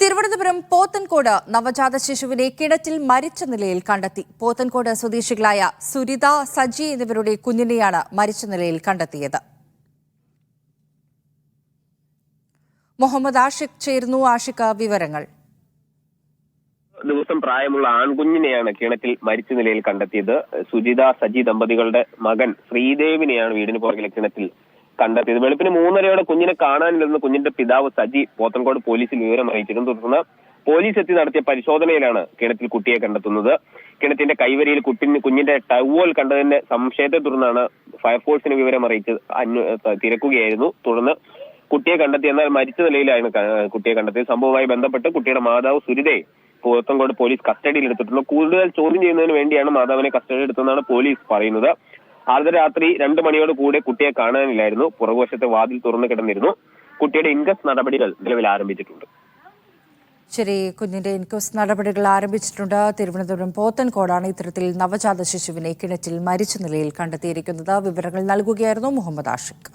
തിരുവനന്തപുരം പോത്തൻകോട് നവജാത ശിശുവിനെ കിണറ്റിൽ മരിച്ച നിലയിൽ കണ്ടെത്തി. പോത്തൻകോട് സ്വദേശികളായ സുരിത, സജി എന്നിവരുടെ കുഞ്ഞിനെയാണ് മരിച്ച നിലയിൽ കണ്ടെത്തിയത്. മുഹമ്മദ് ആഷിഖ് ചേരുന്നു. ആഷിഖ്, വിവരങ്ങൾ. ദിവസം പ്രായമുള്ള ആൺകുഞ്ഞിനെയാണ് കിണറ്റിൽ മരിച്ച നിലയിൽ കണ്ടെത്തിയത്. സുജിത, സജി ദമ്പതികളുടെ മകൻ ശ്രീദേവിനെയാണ് വീടിന് പുറകിലെ കിണറ്റിൽ കണ്ടെത്തിയത്. വെളുപ്പിന് 3:30 കുഞ്ഞിനെ കാണാനില്ലെന്ന് കുഞ്ഞിന്റെ പിതാവ് സജി പോത്തൻകോട് പോലീസിൽ വിവരം അറിയിച്ചിരുന്നു. തുടർന്ന് പോലീസ് എത്തി നടത്തിയ പരിശോധനയിലാണ് കിണറ്റിൽ കുട്ടിയെ കണ്ടെത്തുന്നത്. കിണറ്റിന്റെ കൈവരിയിൽ കുഞ്ഞിന്റെ ടവൽ കണ്ടതിന്റെ സംശയത്തെ തുടർന്നാണ് ഫയർഫോഴ്സിന് വിവരം അറിയിച്ച് തിരക്കുകയായിരുന്നു. തുടർന്ന് കുട്ടിയെ കണ്ടെത്തി. എന്നാൽ മരിച്ച നിലയിലാണ് കുട്ടിയെ കണ്ടെത്തിയത്. സംഭവവുമായി ബന്ധപ്പെട്ട് കുട്ടിയുടെ മാതാവ് സുരിതയെ പോത്തൻകോട് പോലീസ് കസ്റ്റഡിയിൽ എടുത്തിട്ടുണ്ട്. കൂടുതൽ ചോദ്യം ചെയ്യുന്നതിന് വേണ്ടിയാണ് മാതാവിനെ കസ്റ്റഡിയിൽ എടുത്തതെന്നാണ് പോലീസ് പറയുന്നത്. അർദ്ധരാത്രി 2 മണിയോട് കൂടെ കുട്ടിയെ കാണാനില്ലായിരുന്നു. പുറകുവശത്തെ വാതിൽ തുറന്നു കിടന്നിരുന്നു. കുട്ടിയുടെ ഇൻക്വസ്റ്റ് നടപടികൾ നിലവിൽ ആരംഭിച്ചിട്ടുണ്ട്. ശരി, കുഞ്ഞിന്റെ ഇൻക്വസ്റ്റ് നടപടികൾ ആരംഭിച്ചിട്ടുണ്ട്. തിരുവനന്തപുരം പോത്തൻകോടാണ് ഇത്തരത്തിൽ നവജാത ശിശുവിനെ കിണറ്റിൽ മരിച്ച നിലയിൽ കണ്ടെത്തിയിരിക്കുന്നത്. വിവരങ്ങൾ നൽകുകയായിരുന്നു മുഹമ്മദ് ആഷിഖ്.